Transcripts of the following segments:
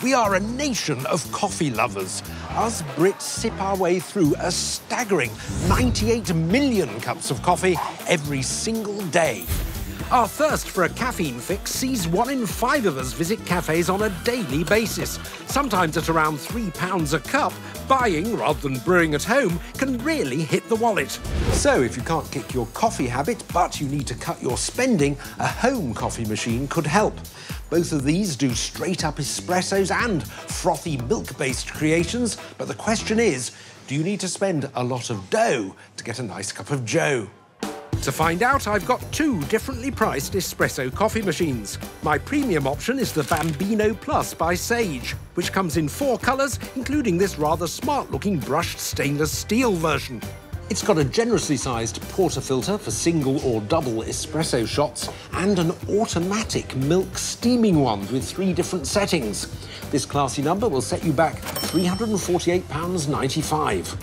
We are a nation of coffee lovers. Us Brits sip our way through a staggering 98 million cups of coffee every single day. Our thirst for a caffeine fix sees 1 in 5 of us visit cafes on a daily basis. Sometimes at around £3 a cup, buying rather than brewing at home can really hit the wallet. So if you can't kick your coffee habit, but you need to cut your spending, a home coffee machine could help. Both of these do straight-up espressos and frothy milk-based creations, but the question is, do you need to spend a lot of dough to get a nice cup of joe? To find out, I've got 2 differently priced espresso coffee machines. My premium option is the Bambino Plus by Sage, which comes in 4 colours, including this rather smart-looking brushed stainless steel version. It's got a generously sized portafilter for single or double espresso shots and an automatic milk steaming one with 3 different settings. This classy number will set you back £348.95.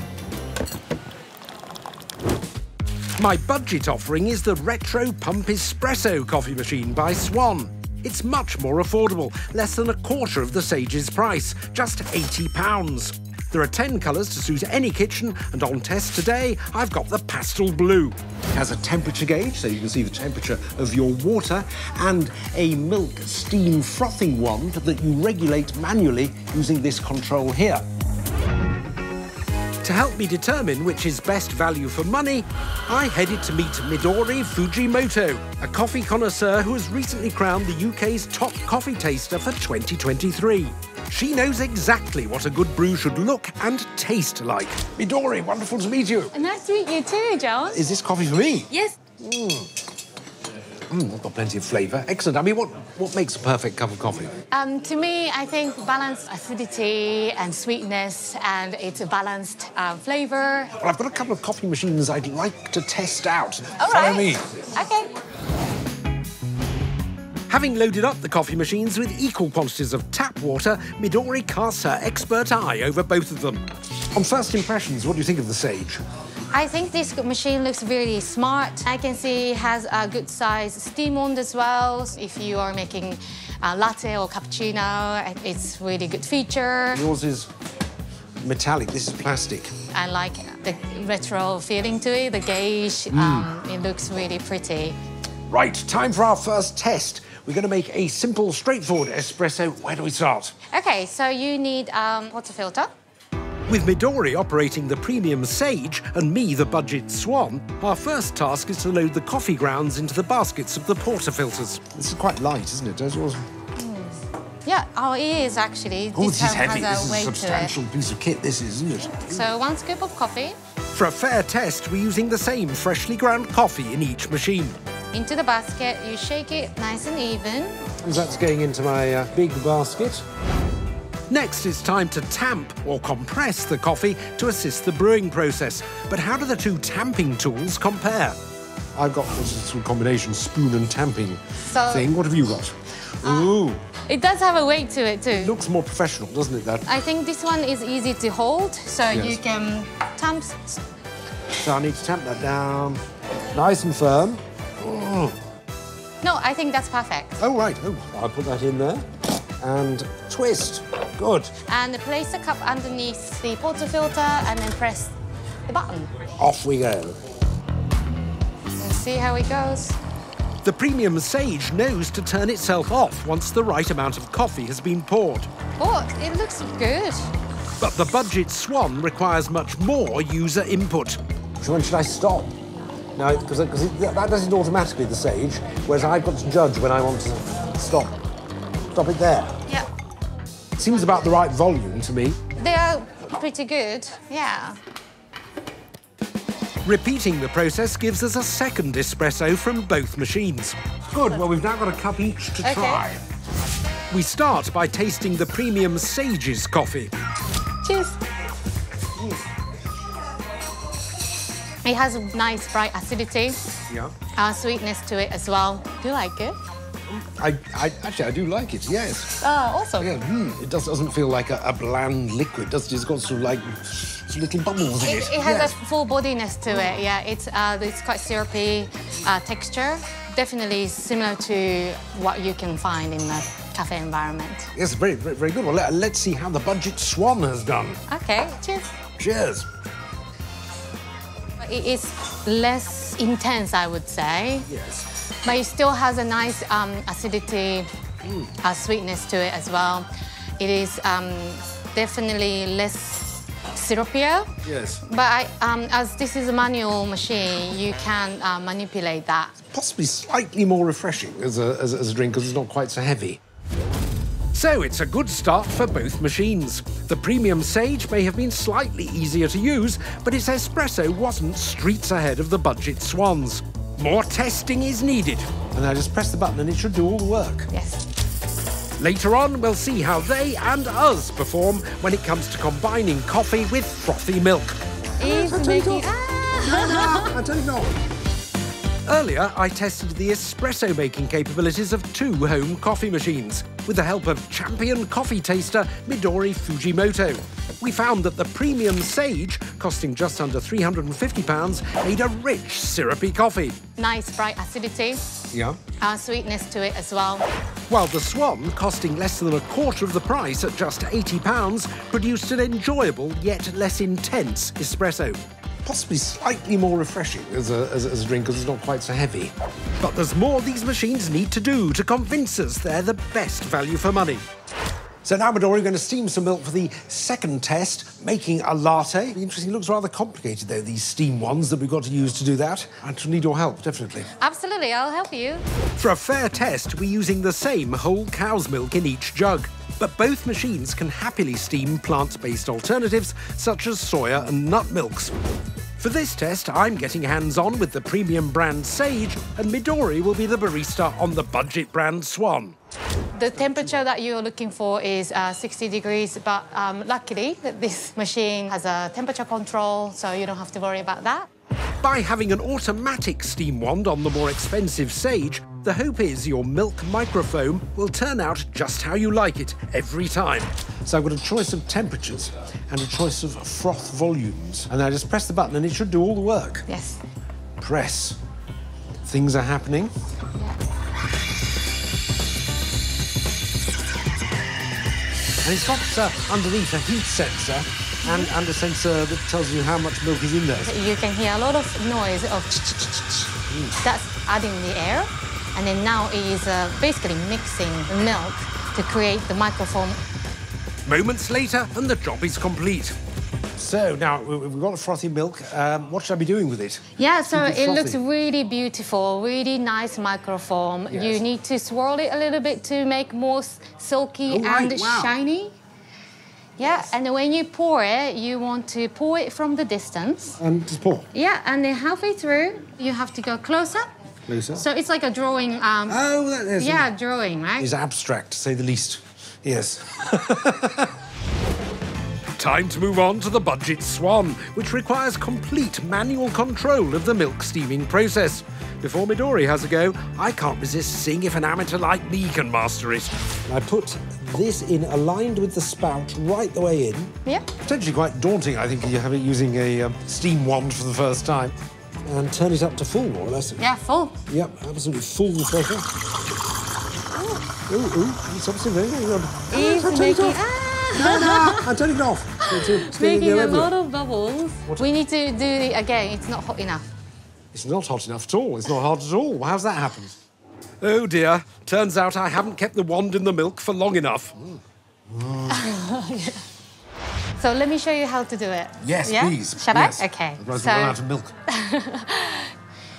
My budget offering is the Retro Pump Espresso coffee machine by Swan. It's much more affordable, less than a quarter of the Sage's price, just £80. There are 10 colours to suit any kitchen, and on test today, I've got the pastel blue. It has a temperature gauge, so you can see the temperature of your water, and a milk steam frothing wand that you regulate manually using this control here. To help me determine which is best value for money, I headed to meet Midori Fujimoto, a coffee connoisseur who was recently crowned the UK's top coffee taster for 2023. She knows exactly what a good brew should look and taste like. Midori, wonderful to meet you. Nice to meet you too, John. Is this coffee for me? Yes. I've got plenty of flavour. Excellent. I mean, what makes a perfect cup of coffee? To me, I think balanced acidity and sweetness, and it's a balanced flavour. Well, I've got a couple of coffee machines I'd like to test out. All Follow right. me. Okay. Having loaded up the coffee machines with equal quantities of tap water, Midori casts her expert eye over both of them. On first impressions, what do you think of the Sage? I think this machine looks really smart. I can see it has a good size steam wand as well. If you are making a latte or cappuccino, it's really good feature. Yours is metallic, this is plastic. I like the retro feeling to it, the gauge. It looks really pretty. Right, time for our first test. We're going to make a simple, straightforward espresso. Where do we start? OK, so you need portafilter. With Midori operating the premium Sage and me the budget Swan, our first task is to load the coffee grounds into the baskets of the portafilters. This is quite light, isn't it? Does yours? Yeah, it is actually. Oh, this is heavy. Has This is a substantial piece of kit, this is, isn't it? So 1 scoop of coffee. For a fair test, we're using the same freshly ground coffee in each machine. Into the basket, you shake it nice and even. And that's going into my big basket. Next, it's time to tamp or compress the coffee to assist the brewing process. But how do the 2 tamping tools compare? I've got this sort of combination spoon and tamping thing. What have you got? Ooh. It does have a weight to it too. It looks more professional, doesn't it, that? I think this one is easy to hold, so you can tamp. So I need to tamp that down. Nice and firm. Oh. No, I think that's perfect. Oh, right. Oh, I'll put that in there. And twist. Good. And place the cup underneath the portafilter and then press the button. Off we go. And see how it goes. The premium Sage knows to turn itself off once the right amount of coffee has been poured. Oh, it looks good. But the budget Swan requires much more user input. So when should I stop? No, because that does it automatically, the Sage, whereas I've got to judge when I want to stop. Stop it there. Yeah. Seems about the right volume to me. They are pretty good, yeah. Repeating the process gives us a second espresso from both machines. Good, well, we've now got a cup each to try. We start by tasting the premium Sage's coffee. Cheers. It has a nice, bright acidity. Yeah. Sweetness to it as well. Do you like it? Actually, I do like it, yes. Oh, awesome. Yeah, it doesn't feel like a bland liquid, does it? It's got sort of like little bubbles in it. It has a full bodiness to it, yeah. It's quite syrupy texture. Definitely similar to what you can find in the cafe environment. Yes, very, very, very good. Well, let's see how the budget Swan has done. Okay, cheers. Cheers. It is less intense, I would say. Yes. But it still has a nice acidity, sweetness to it as well. It is definitely less syrupy. Yes. But as this is a manual machine, you can manipulate that. Possibly slightly more refreshing as a drink because it's not quite so heavy. So it's a good start for both machines. The Premium Sage may have been slightly easier to use, but its espresso wasn't streets ahead of the budget Swans. More testing is needed. And I just press the button and it should do all the work. Yes. Later on, we'll see how they and us perform when it comes to combining coffee with frothy milk. It's making... I don't know. Earlier, I tested the espresso making capabilities of 2 home coffee machines with the help of champion coffee taster Midori Fujimoto. We found that the Premium Sage, costing just under £350, made a rich, syrupy coffee. Nice bright acidity. Yeah. Sweetness to it as well. While the Swan, costing less than a quarter of the price at just £80, produced an enjoyable yet less intense espresso. Possibly slightly more refreshing as a drink because it's not quite so heavy. But there's more these machines need to do to convince us they're the best value for money. So now, Midori, we're going to steam some milk for the second test, making a latte. Interesting, it looks rather complicated, though, these steam ones that we've got to use to do that. I need your help, definitely. Absolutely, I'll help you. For a fair test, we're using the same whole cow's milk in each jug. But both machines can happily steam plant-based alternatives, such as soya and nut milks. For this test, I'm getting hands-on with the premium brand Sage, and Midori will be the barista on the budget brand Swan. The temperature that you're looking for is 60 degrees, but luckily this machine has a temperature control, so you don't have to worry about that. By having an automatic steam wand on the more expensive Sage, the hope is your milk microfoam will turn out just how you like it every time. So I've got a choice of temperatures and a choice of froth volumes. And I just press the button and it should do all the work. Yes. Press. Things are happening. And it's got underneath a heat sensor and a sensor that tells you how much milk is in there. You can hear a lot of noise of That's adding the air. And then now it is basically mixing the milk to create the microfoam. Moments later, and the job is complete. So now we've got frothy milk. What should I be doing with it? Yeah, so it looks really beautiful, really nice microfoam. Yes. You need to swirl it a little bit to make more silky and shiny. Yeah, yes. And when you pour it, you want to pour it from the distance. And just pour? Yeah, and then halfway through, you have to go closer. Closer? So it's like a drawing. Oh, that is. Yeah, drawing, right? It's abstract, to say the least. Yes. Time to move on to the budget Swan, which requires complete manual control of the milk steaming process. Before Midori has a go, I can't resist seeing if an amateur like me can master it. I put this in aligned with the spout right the way in. Yeah. Potentially quite daunting, I think, you have it using a steam wand for the first time. And turn it up to full, more or less. Yeah, full. Yep, absolutely full pressure. Ooh, it's obviously very good. It's making... No, I'm turning it off. It's making a lot of bubbles. We need to do it again. It's not hot enough. It's not hot enough at all. It's not hot at all. How's that happened? Oh, dear. Turns out I haven't kept the wand in the milk for long enough. So let me show you how to do it. Yes, please. Shall I? Okay. Otherwise we'll run out of milk.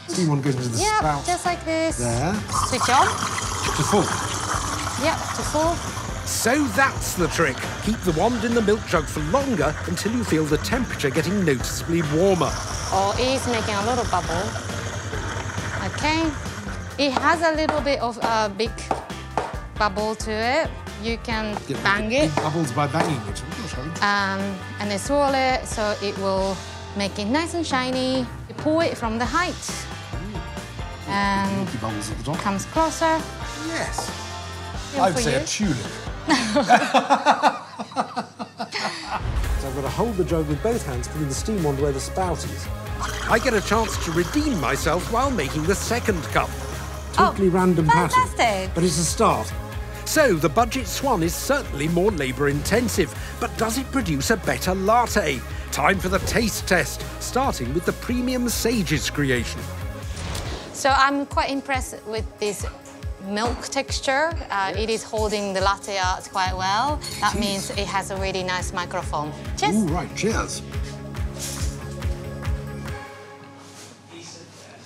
Steam one goes into the spout. Just like this. There. Switch on. To full. Yep, to full. So that's the trick. Keep the wand in the milk jug for longer until you feel the temperature getting noticeably warmer. Oh, it's making a lot of bubble. Okay. It has a little bit of a big bubble to it. You can bang it. Bubbles by banging it. And then swirl it so it will make it nice and shiny. You pour it from the height. And bubbles at the top. Comes closer. Yes. I'd say a tulip. So I've got to hold the jug with both hands, putting the steam wand where the spout is. I get a chance to redeem myself while making the second cup. Totally random pattern. Fantastic. But it's a start. So the budget Swan is certainly more labour-intensive, but does it produce a better latte? Time for the taste test, starting with the premium Sage's creation. So I'm quite impressed with this milk texture. It is holding the Latte Art quite well. That means it has a really nice microfoam. Cheers. Ooh, right, cheers.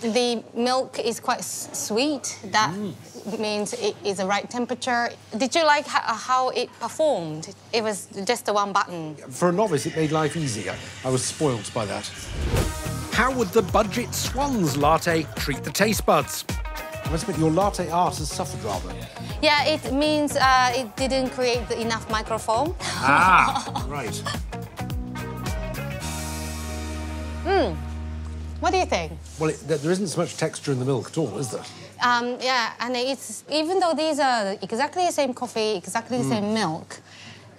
The milk is quite sweet. That means it is the right temperature. Did you like how it performed? It was just the one button. For a novice, it made life easier. I was spoilt by that. How would the budget Swan's latte treat the taste buds? I must admit, your Latte Art has suffered rather. Yeah, it means it didn't create enough microfoam. Ah, right. What do you think? Well, there isn't so much texture in the milk at all, is there? Yeah, and it's even though these are exactly the same coffee, exactly the same milk,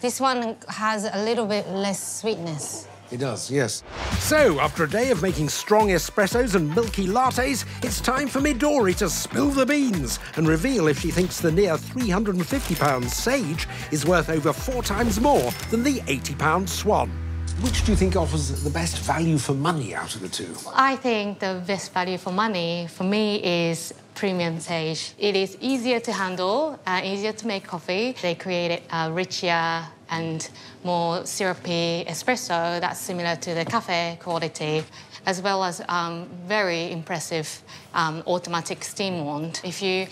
this one has a little bit less sweetness. It does, yes. So, after a day of making strong espressos and milky lattes, it's time for Midori to spill the beans and reveal if she thinks the near £350 Sage is worth over 4 times more than the £80 Swan. Which do you think offers the best value for money out of the two? I think the best value for money, for me, is premium Sage. It is easier to handle, easier to make coffee. They created a richer and more syrupy espresso that's similar to the cafe quality, as well as very impressive automatic steam wand. If you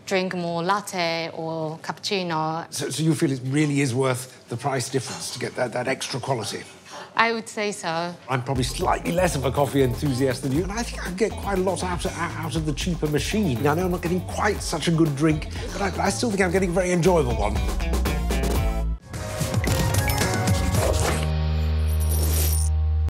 drink more latte or cappuccino... So you feel it really is worth the price difference to get that extra quality? I would say so. I'm probably slightly less of a coffee enthusiast than you, and I think I get quite a lot out of the cheaper machine. I know I'm not getting quite such a good drink, but I still think I'm getting a very enjoyable one.